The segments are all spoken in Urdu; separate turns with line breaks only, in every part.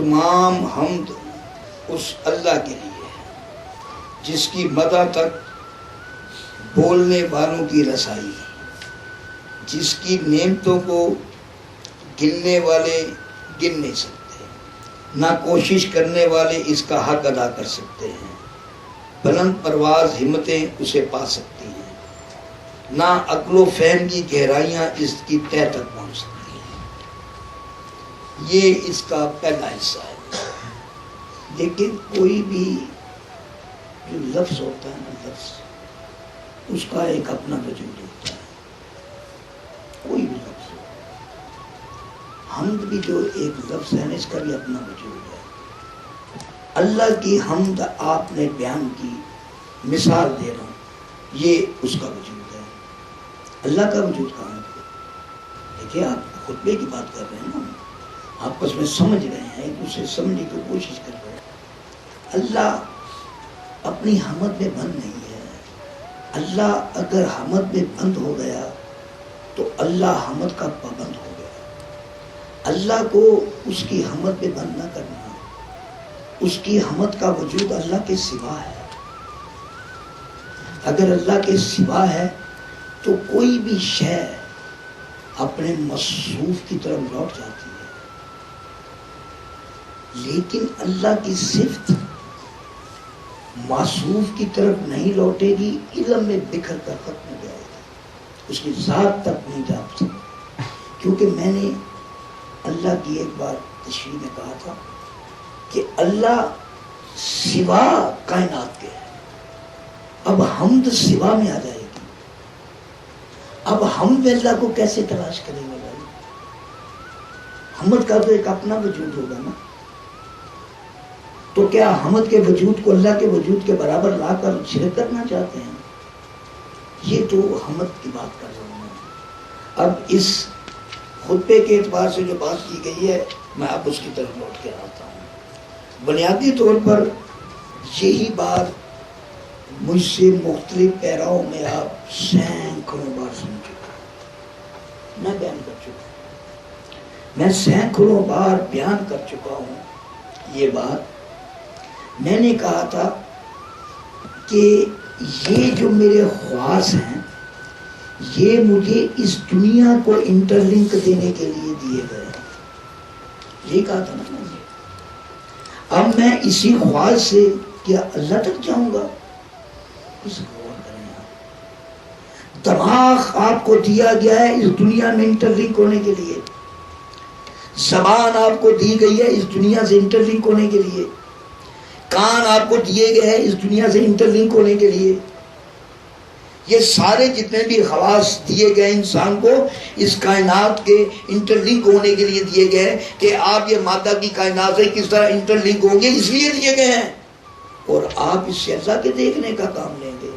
تمام حمد اس اللہ کے لیے ہے جس کی مدح تک بولنے والوں کی رسائی ہے، جس کی نعمتوں کو گننے والے گن نہیں سکتے، نہ کوشش کرنے والے اس کا حق ادا کر سکتے ہیں۔ بلند پرواز ہمتیں اسے پا سکتی ہیں، نہ عقل و فہم کی گہرائیاں اس کی تہہ تک پہنچ سکتی ہیں۔ یہ اس کا پہلا حصہ ہے۔ لیکن کوئی بھی جو لفظ ہوتا ہے نا، لفظ اس کا ایک اپنا وجود ہوتا ہے۔ کوئی بھی لفظ ہو، حمد بھی جو ایک لفظ ہے نا، اس کا بھی اپنا وجود ہے۔ اللہ کی حمد آپ نے بیان کی، مثال دے رہا ہوں، یہ اس کا وجود ہے۔ اللہ کا وجود کہاں ہے؟ دیکھیے، آپ خطبے کی بات کر رہے ہیں نا، آپ اس میں سمجھ رہے ہیں، ایک دوسرے سمجھنے کی کوشش کر رہے ہیں۔ اللہ اپنی حمد میں بند نہیں ہے۔ اللہ اگر حمد میں بند ہو گیا تو اللہ حمد کا پابند ہو گیا۔ اللہ کو اس کی حمد میں بند نہ کرنا، اس کی حمد کا وجود اللہ کے سوا ہے۔ اگر اللہ کے سوا ہے تو کوئی بھی شے اپنے مصروف کی طرف لوٹ جاتی ہے، لیکن اللہ کی صفت معصوف کی طرف نہیں لوٹے گی، علم میں بکھر کر ختم ہو جائے گی، اس کی ذات تک نہیں جا سکتی۔ کیونکہ میں نے اللہ کی ایک بار تشریح میں کہا تھا کہ اللہ سوا کائنات کے ہے۔ اب حمد سوا میں آ جائے گی، اب حمد اللہ کو کیسے تلاش کریں گے بھائی؟ حمد کا تو ایک اپنا وجود ہوگا نا، تو کیا حمد کے وجود کو اللہ کے وجود کے برابر لا کر شرک کرنا چاہتے ہیں؟ یہ تو حمد کی بات کر رہا ہوں۔ اب اس خطبے کے اعتبار سے جو بات کی گئی ہے، میں اب اس کی طرف لوٹ کے آتا ہوں۔ بنیادی طور پر یہی بات مجھ سے مختلف پیراؤں میں آپ سینکڑوں بار سن چکے، میں بیان کر چکا ہوں، میں سینکڑوں بار بیان کر چکا ہوں یہ بات۔ میں نے کہا تھا کہ یہ جو میرے خواص ہیں، یہ مجھے اس دنیا کو انٹرلنک دینے کے لیے دیے گئے ہیں، یہ کہا تھا نا میں نے۔ اب میں اسی خواص سے کیا اللہ تک جاؤں گا؟ اس غور کریں آپ۔ دماغ آپ کو دیا گیا ہے اس دنیا میں انٹرلنک ہونے کے لیے، زبان آپ کو دی گئی ہے اس دنیا سے انٹرلنک ہونے کے لیے، کان آپ کو دیے گئے ہیں اس دنیا سے انٹرلنک ہونے کے لیے۔ یہ سارے جتنے بھی خواص دیے گئے انسان کو اس کائنات کے انٹرلنک ہونے کے لیے دیے گئے کہ آپ یہ مادہ کی کائنات سے کس طرح انٹرلنک ہوں گے، اس لیے دیے گئے ہیں۔ اور آپ اس سے اللہ کے دیکھنے کا کام لیں گے،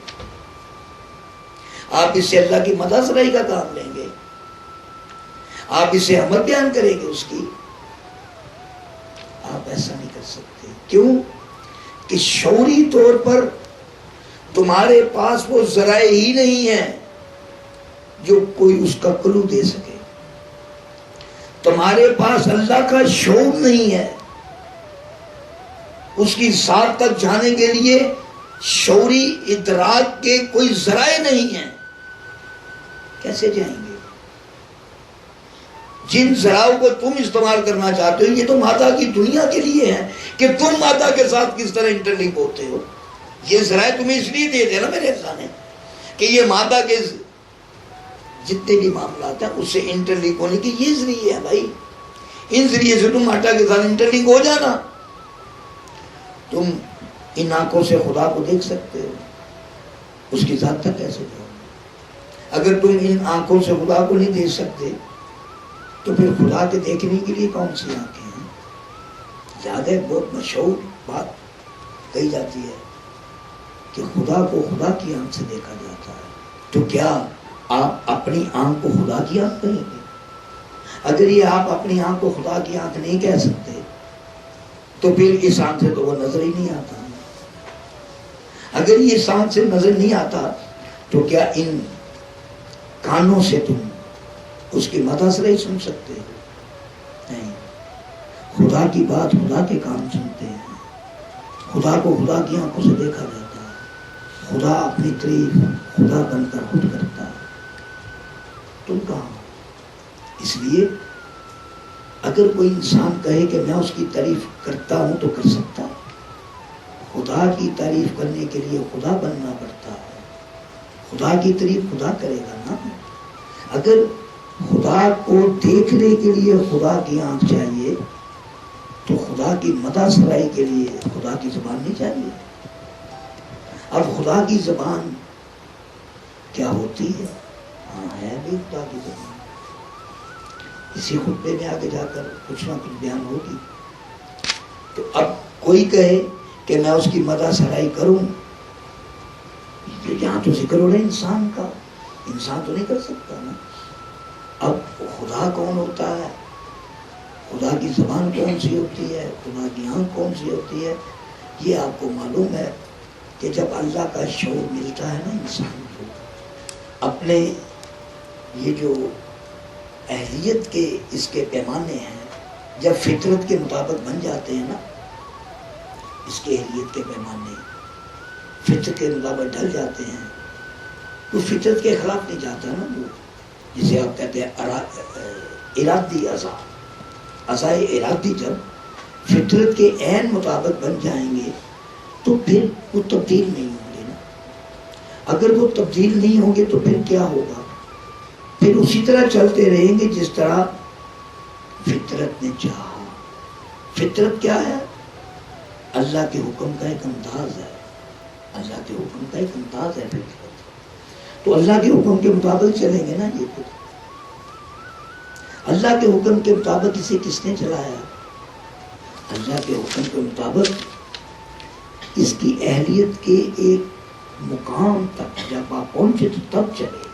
آپ اس سے اللہ کی مدح سرائی کا کام لیں گے، آپ اسے عمل بیان کریں گے اس کی۔ آپ ایسا نہیں کر سکتے۔ کیوں؟ کہ شعوری طور پر تمہارے پاس وہ ذرائع ہی نہیں ہیں جو کوئی اس کا کلو دے سکے۔ تمہارے پاس اللہ کا شعور نہیں ہے، اس کی ذات تک جانے کے لیے شعوری ادراک کے کوئی ذرائع نہیں ہیں، کیسے جائیں گے؟ جن ذرائع کو تم استعمال کرنا چاہتے ہو یہ تو مادہ کی دنیا کے لیے ہے کہ تم مادہ کے ساتھ کس طرح انٹرلنک ہوتے ہو۔ یہ ذرائع تمہیں اس لیے دیتے ہیں نا میرے انسان ہے کہ یہ مادہ کے جتنے بھی معاملات ہیں اس سے انٹرلنک ہونے کی یہ ذریعے ہیں بھائی، ان ذریعے سے تم مادہ کے ساتھ انٹرلنک ہو جانا۔ تم ان آنکھوں سے خدا کو دیکھ سکتے ہو، اس کی ذات تک کیسے جاؤ؟ اگر تم ان آنکھوں سے خدا کو نہیں دیکھ سکتے تو پھر خدا کے دیکھنے کے لیے کون سی آنکھیں ہیں؟ زیادہ بہت مشہور بات کہی جاتی ہے کہ خدا کو خدا کی آنکھ سے دیکھا جاتا ہے، تو کیا آپ اپنی آنکھ کو خدا کی آنکھ کہیں گے؟ اگر یہ آپ اپنی آنکھ کو خدا کی آنکھ نہیں کہہ سکتے تو پھر اس آنکھ سے تو وہ نظر ہی نہیں آتا۔ اگر یہ اس آنکھ سے نظر نہیں آتا تو کیا ان کانوں سے تم اس کی مدح سے نہیں سن سکتے؟ نہیں۔ خدا کی بات، خدا کے کام سنتے ہیں، خدا کو خدا کی آنکھوں سے دیکھا جاتا ہے، خدا اپنی تعریف خدا بن کر خود کرتا ہے، تم کہاں؟ اس لیے اگر کوئی انسان کہے کہ میں اس کی تعریف کرتا ہوں تو کر سکتا ہے، خدا کی تعریف کرنے کے لیے خدا بننا پڑتا ہے، خدا کی تعریف خدا کرے گا نا۔ اگر خدا کو دیکھنے کے لیے خدا کی آنکھ چاہیے تو خدا کی مدح سرائی کے لیے خدا کی زبان نہیں چاہیے۔ اب خدا کی زبان کیا ہوتی ہے؟ ہاں ہے بھی خدا کی زبان، اسی خطبے میں آگے جا کر کچھ نہ کچھ بیان ہوگی۔ تو اب کوئی کہے کہ میں اس کی مدح سرائی کروں، یہاں تو ذکر ہو رہا ہے انسان کا، انسان تو نہیں کر سکتا نا۔ اب خدا کون ہوتا ہے، خدا کی زبان کون سی ہوتی ہے، خدا کی آنکھ کون سی ہوتی ہے، یہ آپ کو معلوم ہے کہ جب اللہ کا شعور ملتا ہے نا انسان کو، اپنے یہ جو اہلیت کے اس کے پیمانے ہیں جب فطرت کے مطابق بن جاتے ہیں نا، اس کے اہلیت کے پیمانے فطرت کے مطابق ڈھل جاتے ہیں، تو فطرت کے خلاف نہیں جاتا نا وہ، جسے آپ کہتے ہیں ارادی عزائے ارادی، جب فطرت کے عین مطابق بن جائیں گے تو پھر وہ تبدیل نہیں ہوں گے نا۔ اگر وہ تبدیل نہیں ہوں گے تو پھر کیا ہوگا؟ پھر اسی طرح چلتے رہیں گے جس طرح فطرت نے چاہا۔ فطرت کیا ہے؟ اللہ کے حکم کا ایک انداز ہے، اللہ کے حکم کا ایک انداز ہے فطرت، تو اللہ کے حکم کے مطابق چلیں گے نا۔ یہ پھر اللہ کے حکم کے مطابق اسے کس نے چلایا؟ اللہ کے حکم کے مطابق اس کی اہلیت کے ایک مقام تک جب آپ پہنچے تو تب چلے۔